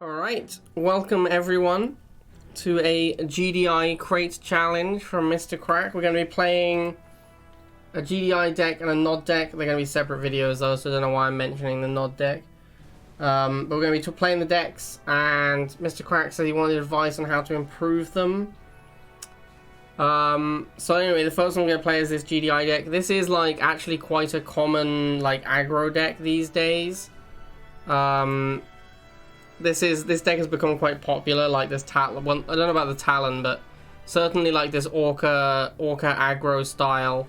Alright, welcome everyone to a GDI crate challenge from Mr. Crac. We're going to be playing a GDI deck and a NOD deck. They're going to be separate videos though, so I don't know why I'm mentioning the NOD deck. But we're going to be playing the decks, and Mr. Crac said he wanted advice on how to improve them. So anyway, the first one I'm going to play is this GDI deck. This is like actually quite a common like aggro deck these days. This deck has become quite popular, like this Talon. Well, I don't know about the Talon, but certainly like this Orca aggro style.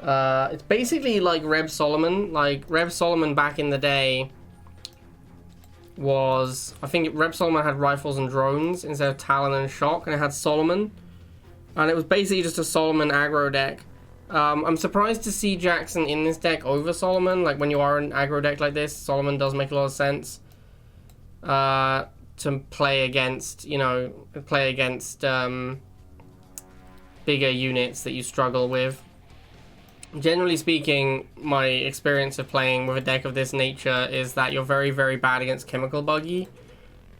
It's basically like Reb Solomon. Like Reb Solomon back in the day was, I think Reb Solomon had rifles and drones instead of Talon and Shock, and it had Solomon, and it was basically just a Solomon aggro deck. I'm surprised to see Jackson in this deck over Solomon. Like when you are an aggro deck like this, Solomon does make a lot of sense. To play against, bigger units that you struggle with. Generally speaking, my experience of playing with a deck of this nature is that you're very, very bad against Chemical Buggy.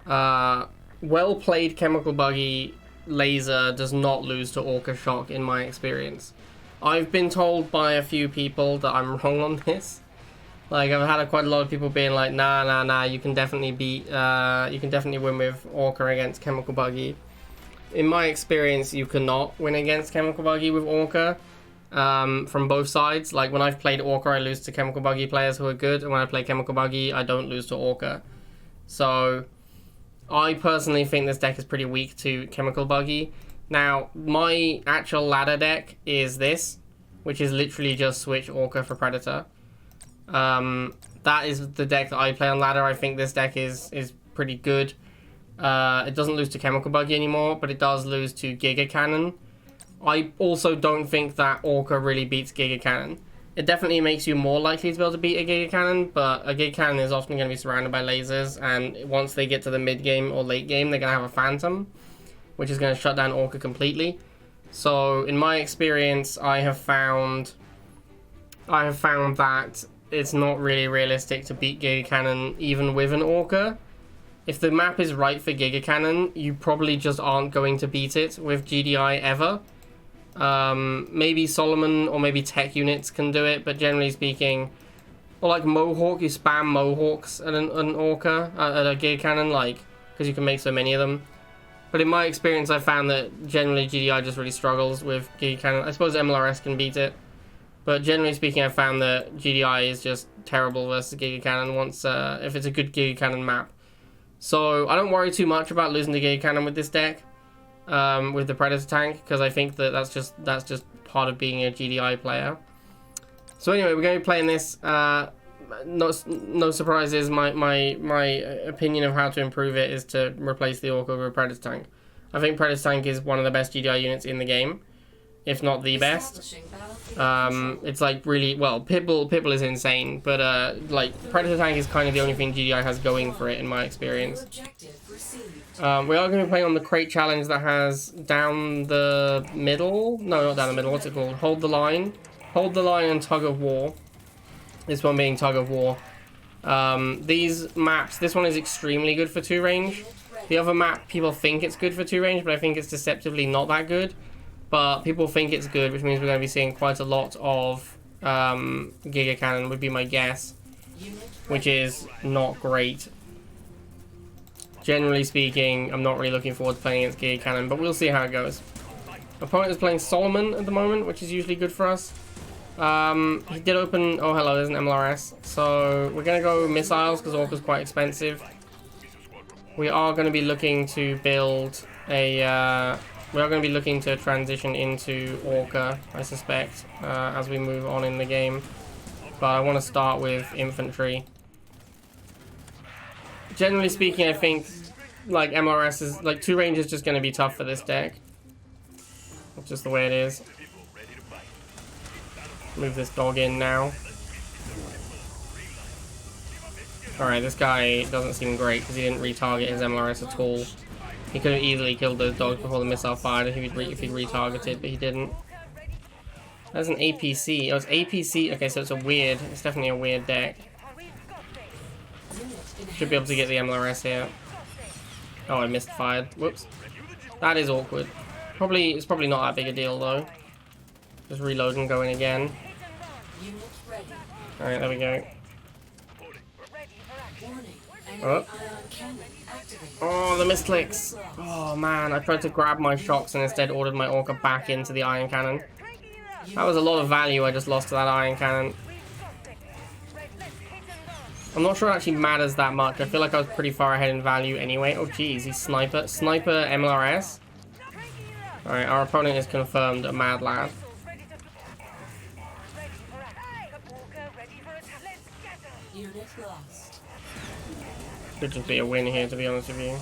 Well played Chemical Buggy laser does not lose to Orca Shock in my experience. I've been told by a few people that I'm wrong on this. Like, I've had quite a lot of people being like, nah, you can definitely win with Orca against Chemical Buggy. In my experience, you cannot win against Chemical Buggy with Orca, from both sides. Like, when I've played Orca, I lose to Chemical Buggy players who are good, and when I play Chemical Buggy, I don't lose to Orca. So, I personally think this deck is pretty weak to Chemical Buggy. Now, my actual ladder deck is this, which is literally just switch Orca for Predator. That is the deck that I play on ladder. I think this deck is pretty good. It doesn't lose to Chemical Buggy anymore, but it does lose to Giga Cannon. I also don't think that Orca really beats Giga Cannon. It definitely makes you more likely to be able to beat a Giga Cannon, but a Giga Cannon is often going to be surrounded by lasers, and once they get to the mid game or late game, they're going to have a Phantom, which is going to shut down Orca completely. So in my experience, I have found that it's not really realistic to beat Giga Cannon even with an Orca. If the map is right for Giga Cannon, you probably just aren't going to beat it with GDI ever. Maybe Solomon or maybe tech units can do it, but generally speaking, or like Mohawk, you spam Mohawks at an Orca, at a Giga Cannon, like, because you can make so many of them. But in my experience, I found that generally GDI just really struggles with Giga Cannon. I suppose MLRS can beat it. But generally speaking, I found that GDI is just terrible versus Giga Cannon if it's a good Giga Cannon map. So I don't worry too much about losing to Giga Cannon with this deck, with the Predator tank, because I think that that's just part of being a GDI player. So anyway, we're going to be playing this. No surprises. My opinion of how to improve it is to replace the Orca with a Predator tank. I think Predator tank is one of the best GDI units in the game, if not the best. It's like really, well, Pitbull is insane, but like Predator tank is kind of the only thing GDI has going for it in my experience. We are going to be playing on the crate challenge that has down the middle. No, not down the middle. What's it called? Hold the line, and tug of war. This one being tug of war. These maps, this one is extremely good for 2 range. The other map, people think it's good for 2 range, but I think it's deceptively not that good. But people think it's good, which means we're going to be seeing quite a lot of Giga Cannon, would be my guess, which is not great. Generally speaking, I'm not really looking forward to playing against Giga Cannon, but we'll see how it goes. Opponent is playing Solomon at the moment, which is usually good for us. He did open... Oh, hello, there's an MLRS. So we're going to go missiles, because Orca's quite expensive. We are going to be looking to build a... We are going to be looking to transition into Orca, I suspect, as we move on in the game. But I want to start with infantry. Generally speaking, I think like MRS is like 2 range is just going to be tough for this deck. That's just the way it is. Move this dog in now. Alright, this guy doesn't seem great because he didn't retarget his MLRS at all. He could have easily killed those dogs before the missile fired if he'd retargeted, but he didn't. That's an APC. Oh, it's APC. Okay, so it's definitely a weird deck. Should be able to get the MLRS here. Oh, I missed fired. Whoops. That is awkward. It's probably not that big a deal though. Just reload and go in again. Alright, there we go. Oh. Oh, the misclicks. Oh man, I tried to grab my shocks and instead ordered my Orca back into the iron cannon. That was a lot of value I just lost to that iron cannon. I'm not sure it actually matters that much. I feel like I was pretty far ahead in value anyway. Oh geez, he's sniper MLRS. Alright, our opponent is confirmed a mad lad. Could just be a win here, to be honest with you.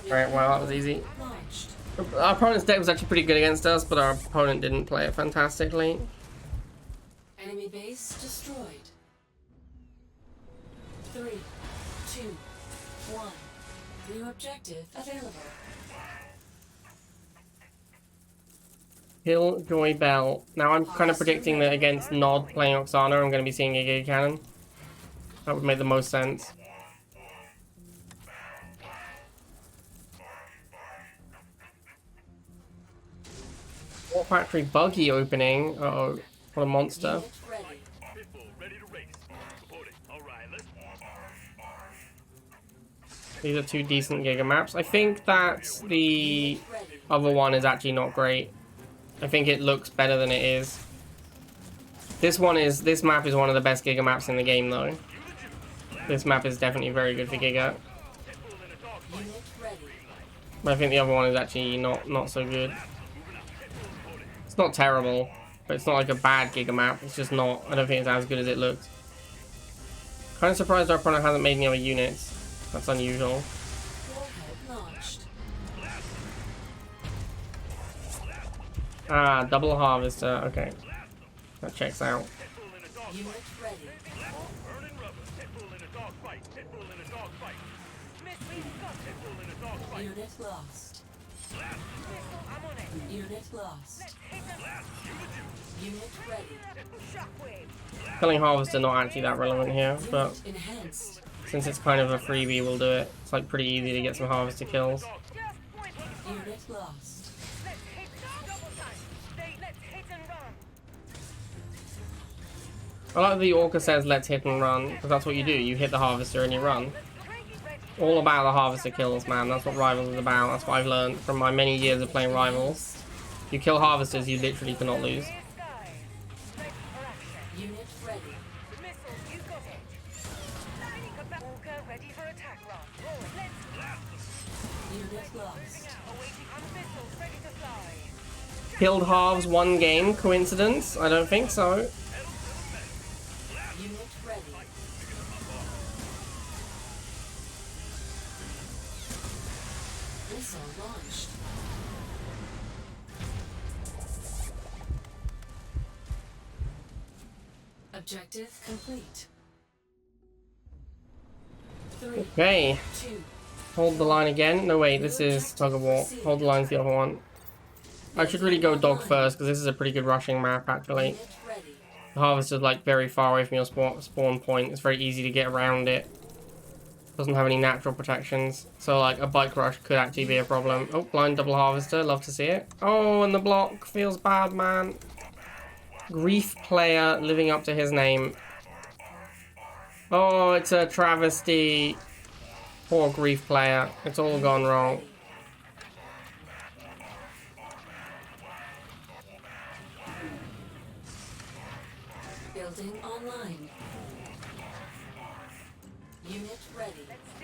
Alright, well, that was easy. Our opponent's deck was actually pretty good against us, but our opponent didn't play it fantastically. Enemy base destroyed. 3, 2, 1. New objective available. Kill Joy Bell. Now I'm kind of predicting that against Nod playing Oksana, I'm going to be seeing a Giga Cannon. That would make the most sense. War Factory buggy opening. Uh-oh, what a monster. These are two decent Giga maps. I think that the other one is actually not great. I think it looks better than it is. This map is one of the best Giga maps in the game though. This map is definitely very good for Giga. But I think the other one is actually not so good. It's not terrible, but it's not like a bad Giga map. It's just not, I don't think it's as good as it looks. Kind of surprised our opponent hasn't made any other units. That's unusual. Ah, double harvester. Okay, that checks out. Unit lost. Unit lost. Unit ready. Killing harvester not actually that relevant here, but since it's kind of a freebie, we'll do it. It's like pretty easy to get some harvester kills. Unit lost. I like the Orca says let's hit and run, because that's what you do. You hit the harvester and you run. All about the harvester kills, man. That's what Rivals is about. That's what I've learned from my many years of playing Rivals. You kill harvesters, you literally cannot lose. Unit ready. Unit lost. Killed halves one game. Coincidence? I don't think so. Unit ready. Missile launched. Objective complete. 3, Okay. 2. Hold the line again. No, wait. This is Tug of War. Hold the line's the other one. I should really go dog first, because this is a pretty good rushing map, actually. Unit ready. The harvester's like very far away from your spawn point. It's very easy to get around it. Doesn't have any natural protections. So like a bike rush could actually be a problem. Oh, blind double harvester. Love to see it. Oh, and the block feels bad, man. Grief player living up to his name. Oh, it's a travesty. Poor Grief player. It's all gone wrong. Building online. Unit ready.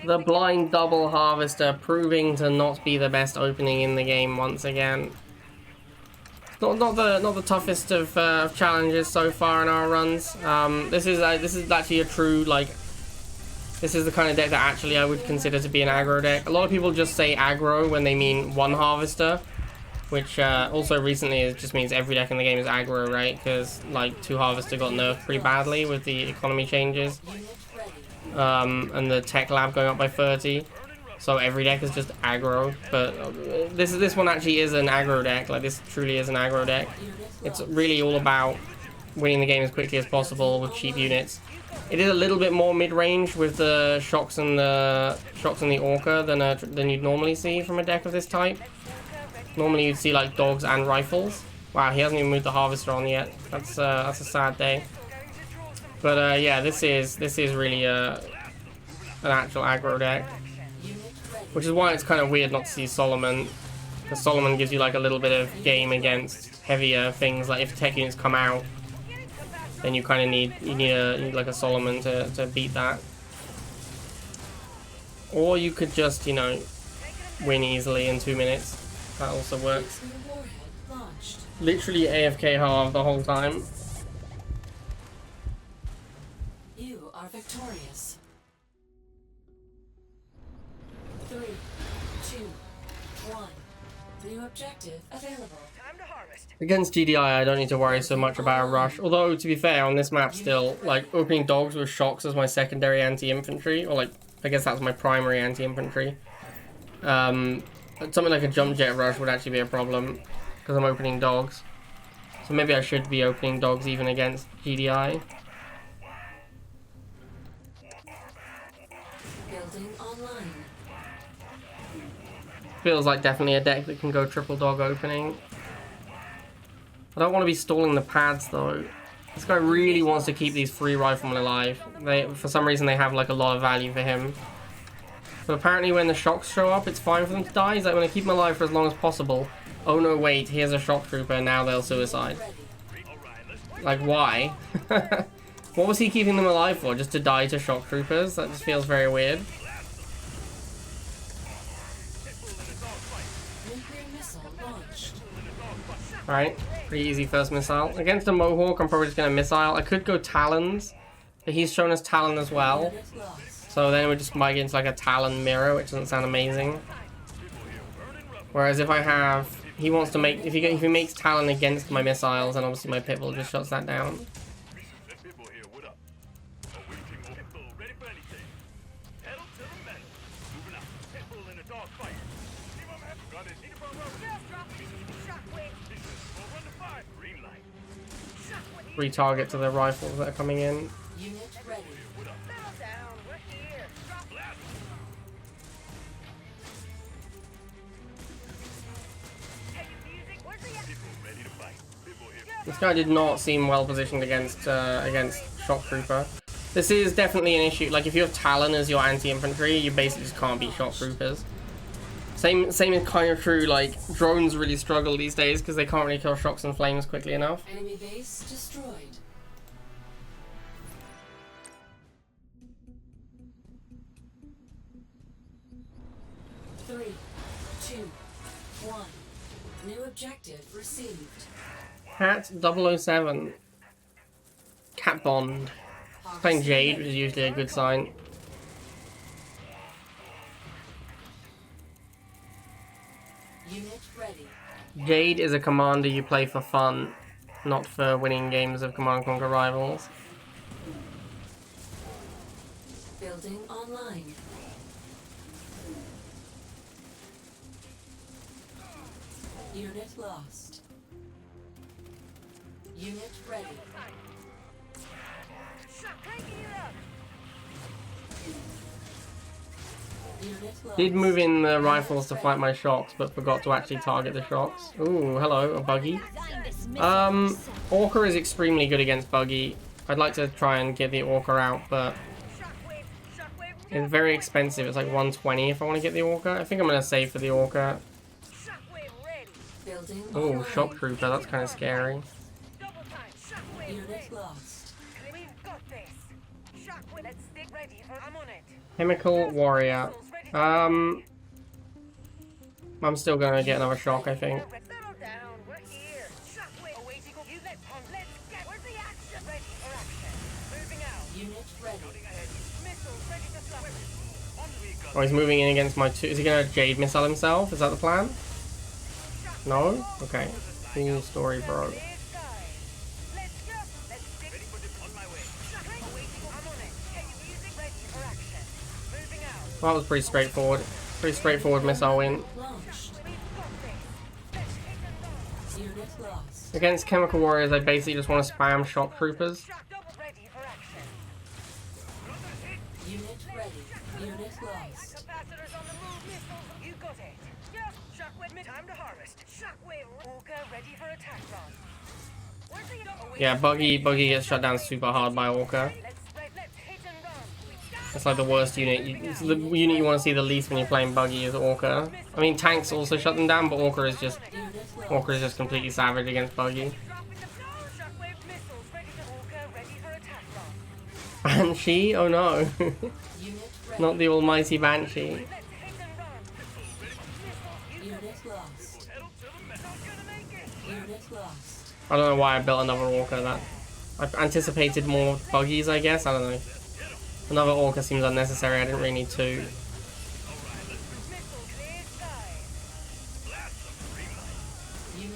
The blind double harvester proving to not be the best opening in the game once again. Not the toughest of challenges so far in our runs. This is actually a true, like, this is the kind of deck that actually I would consider to be an aggro deck. A lot of people just say aggro when they mean one harvester, which also recently it just means every deck in the game is aggro, right? Because like 2 harvester got nerfed pretty badly with the economy changes, and the tech lab going up by 30. So every deck is just aggro, but this one actually is an aggro deck. Like, this truly is an aggro deck. It's really all about winning the game as quickly as possible with cheap units. It is a little bit more mid-range with the shocks and the Orca than you'd normally see from a deck of this type. Normally you'd see like dogs and rifles. Wow, he hasn't even moved the harvester on yet. That's a sad day. But yeah, this is really an actual aggro deck, which is why it's kind of weird not to see Solomon, because Solomon gives you like a little bit of game against heavier things. Like if tech units come out, then you kind of need like a Solomon to beat that. Or you could just, you know, win easily in 2 minutes. That also works. Literally AFK halve the whole time. You are victorious. 3, 2, 1. New objective available. Against GDI, I don't need to worry so much about a rush. Although, to be fair, on this map still, like, opening dogs with shocks as my secondary anti-infantry, or like, I guess that's my primary anti-infantry. Something like a jump jet rush would actually be a problem, because I'm opening dogs. So maybe I should be opening dogs even against GDI. Building online. Feels like definitely a deck that can go triple dog opening. I don't want to be stalling the pads though. This guy really wants to keep these 3 riflemen alive. For some reason they have like a lot of value for him. But apparently when the shocks show up, it's fine for them to die. He's like, I'm going to keep them alive for as long as possible. Oh no, wait, here's a shock trooper, now they'll suicide. Like, why? What was he keeping them alive for? Just to die to shock troopers? That just feels very weird. Alright, pretty easy first missile. Against a Mohawk, I'm probably just going to missile. I could go Talons, but he's shown us Talon as well. So then we just might get into like a Talon mirror, which doesn't sound amazing. Whereas if I have... He wants to make... If he makes Talon against my missiles, then obviously my Pitbull just shuts that down. Retarget to the rifles that are coming in. Unit ready. This guy did not seem well positioned against Shock Trooper. This is definitely an issue. Like if you have Talon as your anti-infantry, you basically just can't beat Shock Troopers. Same is kind of true. Like drones really struggle these days because they can't really kill shocks and flames quickly enough. Enemy base destroyed. Three, 2, 1. New objective received. Hat 007. Cat Bond. Playing Jade, which is usually a good sign. Unit ready. Jade is a commander you play for fun, not for winning games of Command & Conquer Rivals. Building online. Unit lost. Unit ready. Unit lost. Did move in the rifles to fight my shocks, but forgot to actually target the shocks. Ooh, hello, a buggy. Orca is extremely good against buggy. I'd like to try and get the Orca out, but it's very expensive. It's like 120 if I want to get the Orca. I think I'm going to save for the Orca. Oh, shock trooper, that's kind of scary. Unit lost. Chemical warrior. I'm still gonna get another shock, I think. Oh, he's moving in against my 2. Is he gonna Jade missile himself? Is that the plan? No? Okay. Cool story, bro. Well, that was pretty straightforward. Pretty straightforward missile win. Against chemical warriors, I basically just want to spam shock troopers. Unit ready. Unit lost. Capacitors on the move, missiles. You got it. Yeah, shockwave time to harvest. Shockwave Orca ready for attack run. Where's the Yeah, Buggy gets shut down super hard by Orca. Let's hit and run. It's like the worst unit. It's the unit you want to see the least when you're playing Buggy is Orca. I mean, tanks also shut them down, but Orca is just completely savage against Buggy. Dropping the shockwave missiles ready to Orca ready for attack run. Banshee? Oh no. Unit ready. Not the almighty Banshee. Let's hit and run. Unit lost. Unit lost. I don't know why I built another Orca. That I've anticipated more Buggies, I guess. I don't know. Another Orca seems unnecessary. I didn't really need two.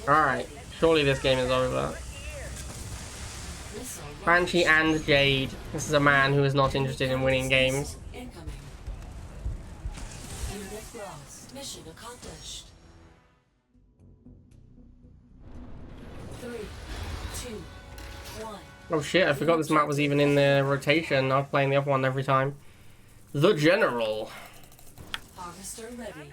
Alright, surely this game is over. Missile Banshee and Jade. This is a man who is not interested in winning games. incoming. Unit lost. Mission accomplished. 3, 2, 1. Oh shit, I forgot this map was even in the rotation. I'm playing the other one every time. The General. Harvester ready.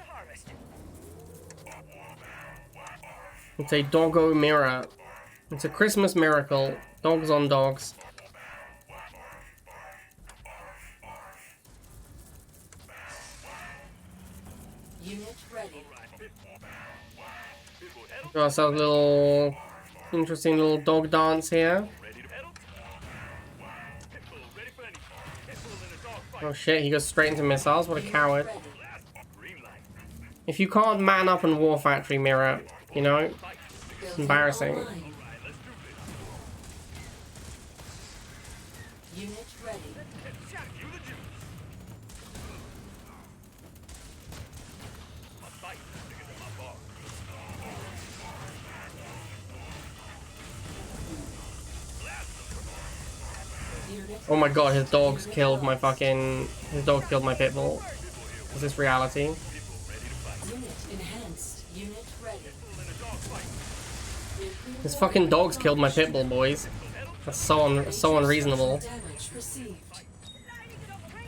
It's a doggo mirror. It's a Christmas miracle. Dogs on dogs. Unit ready. Got ourselves a little interesting little dog dance here. Oh shit, he goes straight into missiles. What a coward. Ready. If you can't man up in War Factory mirror, you know, Building embarrassing. online. Unit ready. Unit Oh my god, his dogs killed my fucking... His dog killed my pit bull. Is this reality? Unit enhanced. Unit ready. His fucking dogs killed my pit bull, boys. That's so unreasonable. Damage received.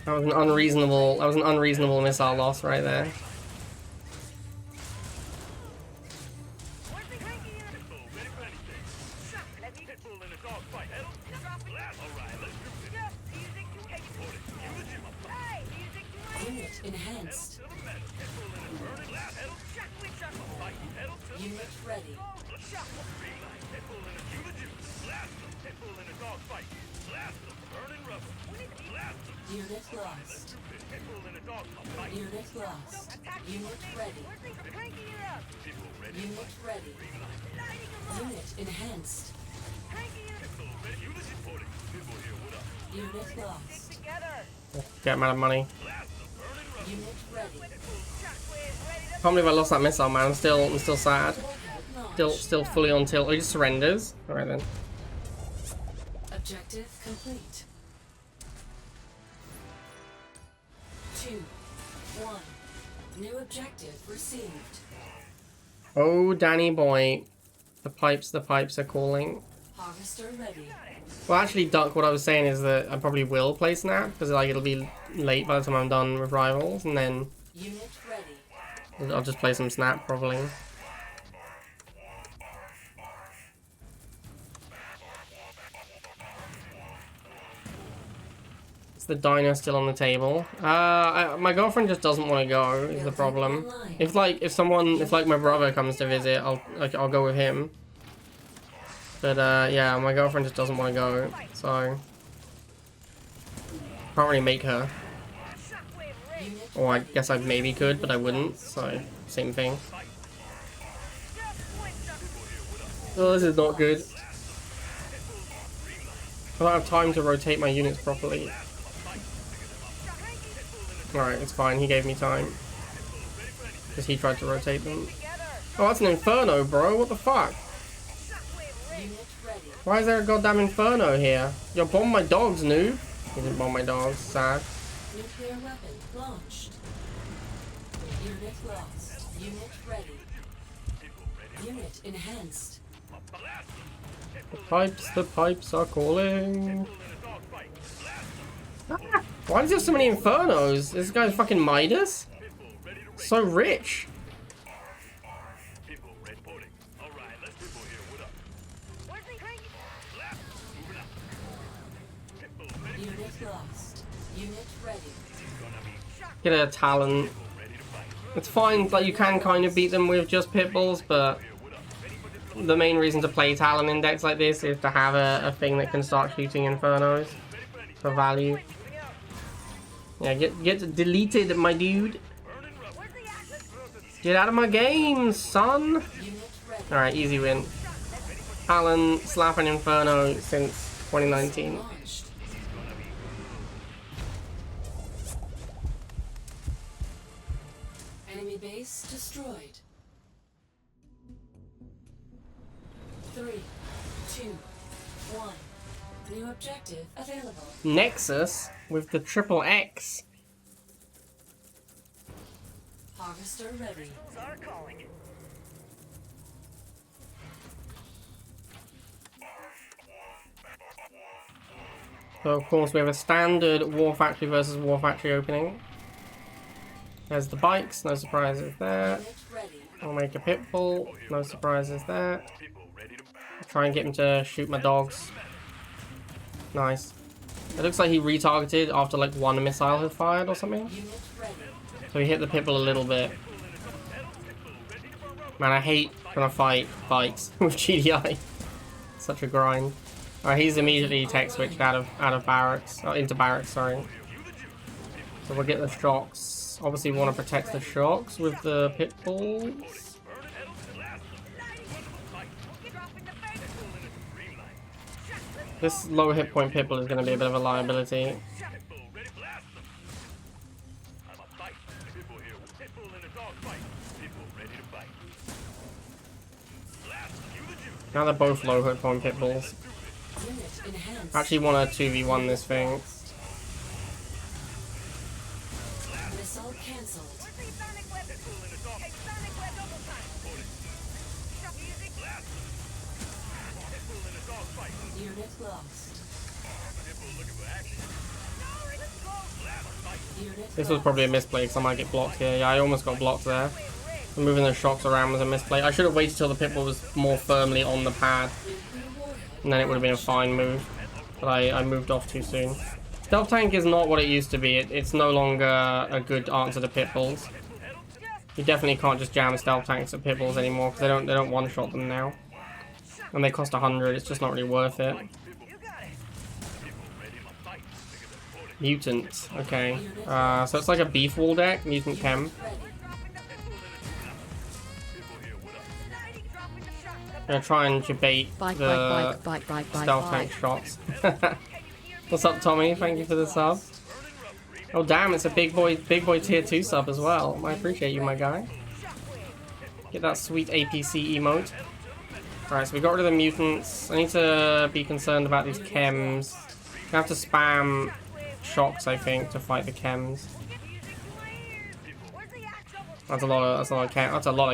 That was an unreasonable missile loss right there. Unit enhanced. Unit ready. Unit lost. Unit lost. Unit ready. Unit ready. Unit enhanced. Unit lost. Get him out of money. Unit ready. Can't believe I lost that missile, man. I'm still sad. Launch. Still fully on tilt. Oh, he just surrenders. Alright then. Objective complete. 2, 1. New objective received. Oh, Danny boy. The pipes are calling. Harvester ready. Well, actually, Duck, what I was saying is that I probably will play Snap, because like it'll be late by the time I'm done with Rivals, and then Unit ready. I'll just play some Snap, probably. Is the diner still on the table? My girlfriend just doesn't want to go, is the problem. If like my brother comes to visit, I'll go with him. But yeah, my girlfriend just doesn't want to go, so can't really make her. Or I guess I maybe could, but I wouldn't, so same thing. Oh, this is not good. I don't have time to rotate my units properly. Alright, it's fine, he gave me time. Because he tried to rotate them. Oh, that's an inferno, bro, what the fuck? Unit ready. Why is there a goddamn inferno here? Yo, bomb my dogs, noob. He didn't bomb my dogs, sad. Nuclear weapon launched. Unit lost. Unit ready. Unit enhanced. The pipes are calling. Ah, why does he have so many infernos? This guy's fucking Midas? So rich. Unit lost. Unit ready. Get a Talon. It's fine, like you can kind of beat them with just pit bulls, but the main reason to play Talon index like this is to have a thing that can start shooting infernos for value. Yeah, get deleted, my dude. Get out of my game, son. Alright, easy win. Talon slapping Inferno since 2019. Launched. Enemy base destroyed. 3, 2, 1. New objective available. Nexus with the triple X. Harvester ready. Missiles are calling. So of course we have a standard War Factory versus War Factory opening. There's the bikes, no surprises there. Unit ready. I'll make a pit bull, no surprises there. Try and get him to shoot my dogs. Nice. It looks like he retargeted after like one missile had fired or something. Unit ready. So he hit the pit bull a little bit. Man, I hate when I fight bikes with GDI. Such a grind. Alright, he's immediately tech switched out of barracks. Oh, into barracks, sorry. So we'll get the shocks. Obviously want to protect the shocks with the pit bulls. This low hit point pit bull is going to be a bit of a liability. Now they're both low hit point pit bulls. Unit enhanced. Actually want to 2v1 this thing. Missile cancelled. Where's the sonic web? Hey, sonic web double time. Stop music. Unit lost. Unit This was probably a misplay because I might get blocked here. Yeah, I almost got blocked there. Moving the shocks around was a misplay. I should have waited till the pit bull was more firmly on the pad. And then it would have been a fine move. But I moved off too soon. Stealth tank is not what it used to be. It's no longer a good answer to pit bulls. You definitely can't just jam stealth tanks at pit bulls anymore because they don't one-shot them now. And they cost 100. It's just not really worth it. Mutant. Okay. So it's like a beef wall deck. Mutant chem. I'm gonna try and debate the stealth tank shots. What's up, Tommy? Thank you for the sub. Oh damn, it's a big boy tier 2 sub as well. I appreciate you, my guy. Get that sweet APC emote. Alright, so we got rid of the mutants. I need to be concerned about these chems. I have to spam shocks, I think, to fight the chems. That's a lot of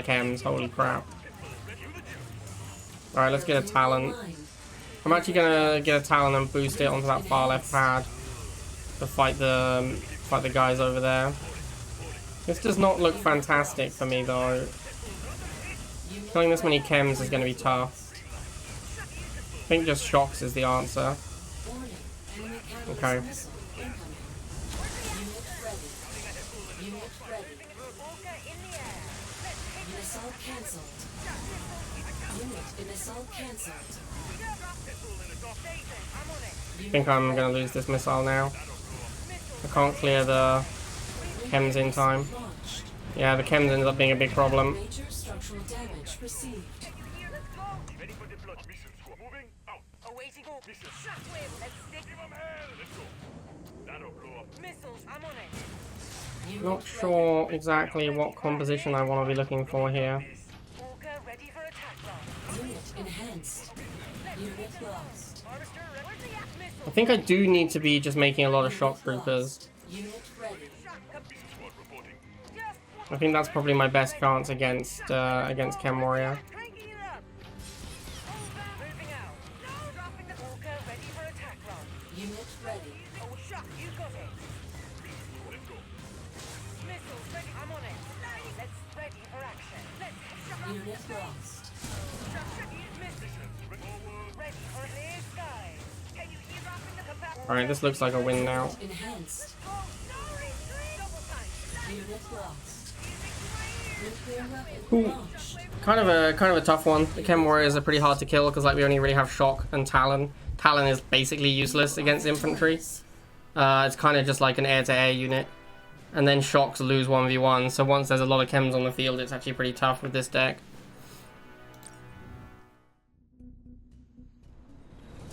chems. Holy crap. Alright, let's get a Talon. I'm actually gonna get a Talon and boost it onto that far left pad to fight the guys over there. This does not look fantastic for me though. Killing this many chems is gonna be tough. I think just shocks is the answer. Okay. I think I'm gonna lose this missile now. I can't clear the chems in time. Yeah, the chems ends up being a big problem. Major structural damage received. Not sure exactly what composition I want to be looking for here. Unit enhanced. Unit lost. I think I do need to be just making a lot of shock troopers. Unit ready. I think that's probably my best chance against Chem Warrior. ready. Oh, shock, you got it. Missiles ready, I'm on it. Let's ready for action. Let's shock. Unit lost. Shock, missiles. Ready for clear skies. Can you hear up in the capacity? Alright, this looks like a win now. Enhanced. Oh, no retreat. Double time. Unit lost. Nuclear weapon Cool. launched. Kind of a tough one. The Chem Warriors are pretty hard to kill because like we only really have Shock and Talon. Talon is basically useless against infantry. It's kind of just like an air-to-air unit. And then Shocks lose 1v1, so once there's a lot of chems on the field, it's actually pretty tough with this deck.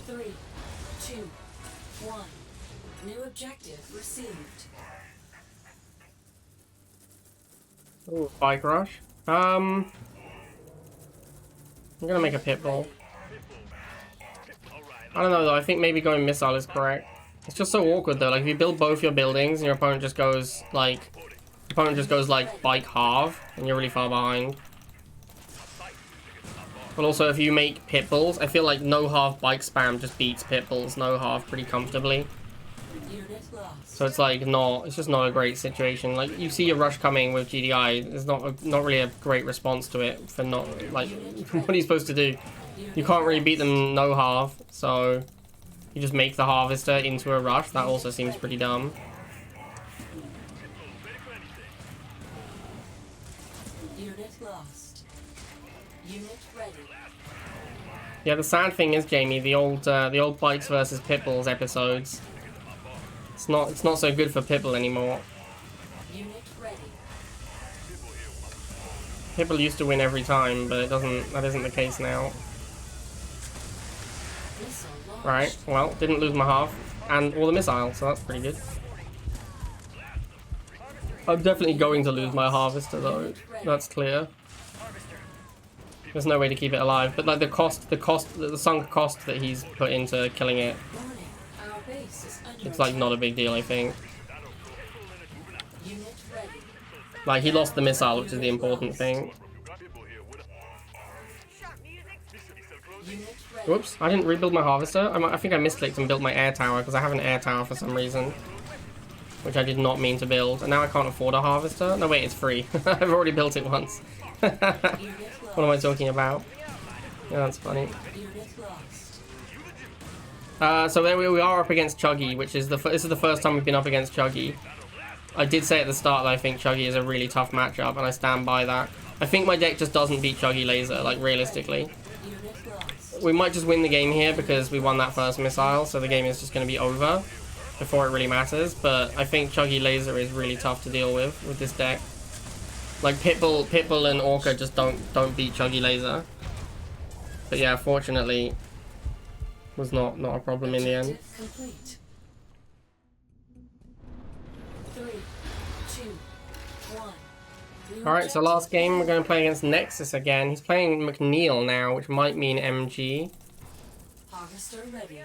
3, 2, 1. New objective received. Ooh, Bike Rush. I'm gonna make a Pitbull. I don't know though, I think maybe going Missile is correct. It's just so awkward though, like if you build both your buildings and your opponent just goes like Bike halve, and you're really far behind. But also if you make Pitbulls, I feel like no halve Bike spam just beats Pitbulls no halve pretty comfortably. Unit lost. So it's like it's just not a great situation. Like you see a rush coming with GDI, there's not really a great response to it for not like what are you supposed to do? You can't really beat them no halve, so you just make the harvester into a rush. That also seems pretty dumb. Unit lost. Unit ready. Yeah, the sad thing is, Jamie, the old Bikes versus Pitbulls episodes. It's not so good for Pitbull anymore. Unit ready. Pitbull used to win every time, but that isn't the case now. Missile launched. Right, well, didn't lose my half, and all the missile, so that's pretty good. I'm definitely going to lose my harvester though, that's clear. There's no way to keep it alive, but like the sunk cost that he's put into killing it, Warning. Our base is under it's like not a big deal, I think. Unit ready. Like he lost the missile, which is the important thing. Shock music. Unit ready. Whoops, I didn't rebuild my harvester. I think I misclicked and built my air tower because I have an air tower for some reason, which I did not mean to build, and now I can't afford a harvester. No wait, it's free. I've already built it once. What am I talking about? Yeah, that's funny. Unit lost. So then we are up against Chuggy, which is this is the first time we've been up against Chuggy. I did say at the start that I think Chuggy is a really tough matchup, and I stand by that. I think my deck just doesn't beat Chuggy Laser, like realistically. Unit lost. We might just win the game here because we won that first missile, so the game is just going to be over before it really matters. But I think Chuggy Laser is really tough to deal with this deck. Like Pitbull and Orca just don't beat Chuggy Laser. But yeah, fortunately, was not a problem in the end. Objective complete. 3, 2, 1. New Alright, so last objective game we're going to play against Nexus again. He's playing McNeil now, which might mean MG. Harvester ready.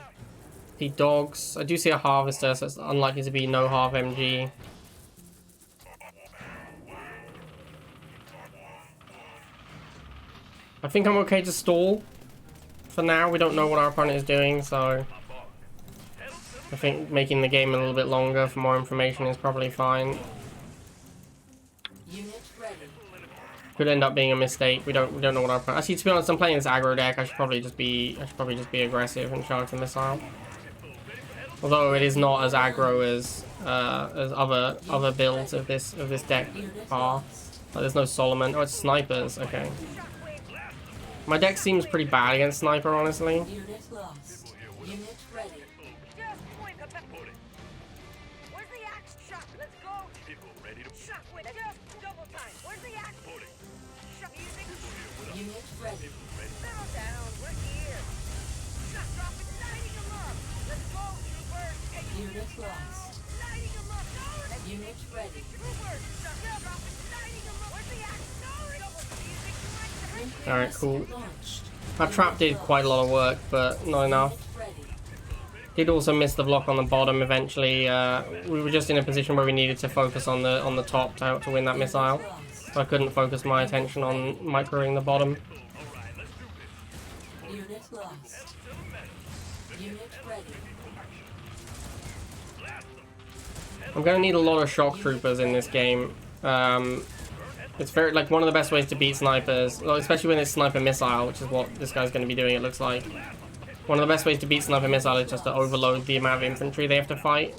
He dogs. I do see a harvester, so it's unlikely to be no half MG. I think I'm okay to stall for now. We don't know what our opponent is doing, so I think making the game a little bit longer for more information is probably fine. Unit ready. Could end up being a mistake. We don't know what our opponent. Actually, to be honest, I'm playing this aggro deck. I should probably just be aggressive and charge the missile. Although it is not as aggro as other builds of this deck are. Oh, there's no Solomon. Oh, it's snipers. Okay. My deck seems pretty bad against sniper, honestly. Unit lost. Unit ready. Just point a Where's the axe? Shock, let's go. Shock with just double time. Where's the axe? Shock music. Unit ready. Settle down, we're here. Shock drop it, lighting them up. Let's go, troopers. Hey, Unit lost. lighting them up. Unit ready. Troopers, shock drop it, lighting them up. Where's the axe? Double music. Alright, cool. Launched. That trap did quite a lot of work, but not enough. Unit ready. Did also miss the block on the bottom eventually. We were just in a position where we needed to focus on the top to win that missile. Lost. So I couldn't focus my attention on microing the bottom. Unit lost. Unit ready. I'm gonna need a lot of shock troopers in this game. It's very, like, one of the best ways to beat snipers, especially when it's sniper missile, which is what this guy's gonna be doing, it looks like. One of the best ways to beat sniper missile is just to overload the amount of infantry they have to fight.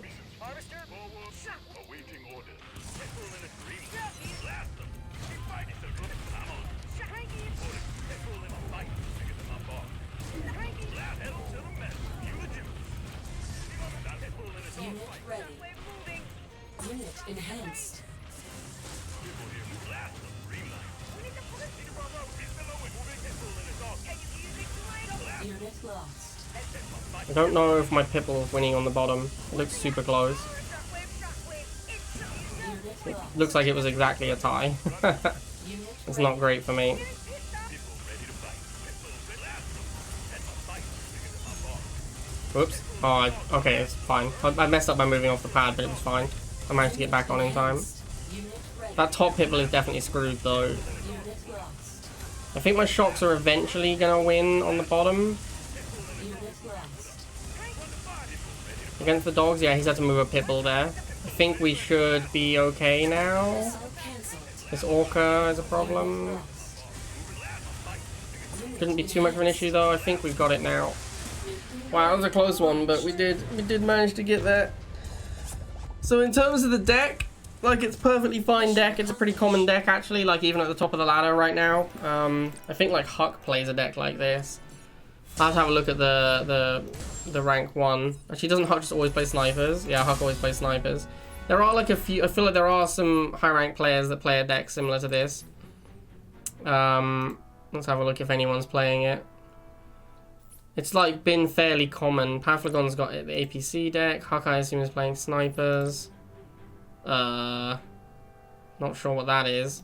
Unit ready. Unit enhanced. Unit lost. I don't know if my Pipple is winning on the bottom. It looks super close. Unit lost. Looks like it was exactly a tie. Unit It's not great for me. Whoops. Oh, okay, it's fine. I messed up by moving off the pad, but it was fine. I managed to get back on in time. Unit ready. That top Pipple is definitely screwed, though. Unit lost. I think my shocks are eventually gonna win on the bottom. Unit lost. Against the dogs, yeah, he's had to move a Pipple there. I think we should be okay now. Missile cancelled. This Orca is a problem. Lost. Shouldn't be too much of an issue, though. I think we've got it now. Wow, that was a close one, but we did manage to get there. So in terms of the deck, like, it's perfectly fine deck. It's a pretty common deck, actually, like, even at the top of the ladder right now. I think, like, Huck plays a deck like this. I'll have to have a look at the rank 1. Actually, doesn't Huck just always play snipers? Yeah, Huck always plays snipers. There are, like, a few... I feel like there are some high-rank players that play a deck similar to this. Let's have a look if anyone's playing it. It's, like, been fairly common. Paflagon's got the APC deck. Huck, I assume, is playing snipers. Not sure what that is.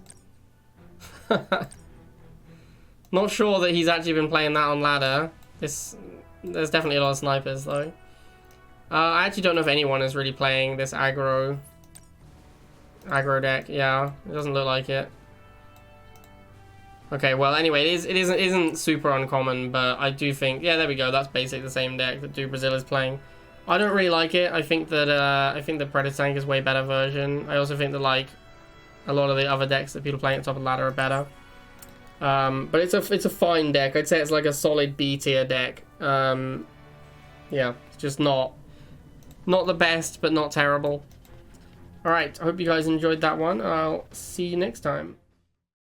Not sure that he's actually been playing that on ladder. There's definitely a lot of snipers, though. I actually don't know if anyone is really playing this aggro deck. Yeah, it doesn't look like it. Okay, well, anyway, it isn't super uncommon, but I do think, yeah, there we go. That's basically the same deck that Do Brazil is playing. I don't really like it. I think that the Predator Tank is way better version. I also think that, like, a lot of the other decks that people playing at the top of the ladder are better. But it's a fine deck. I'd say it's like a solid B tier deck. Yeah, it's just not the best, but not terrible. All right, I hope you guys enjoyed that one. I'll see you next time.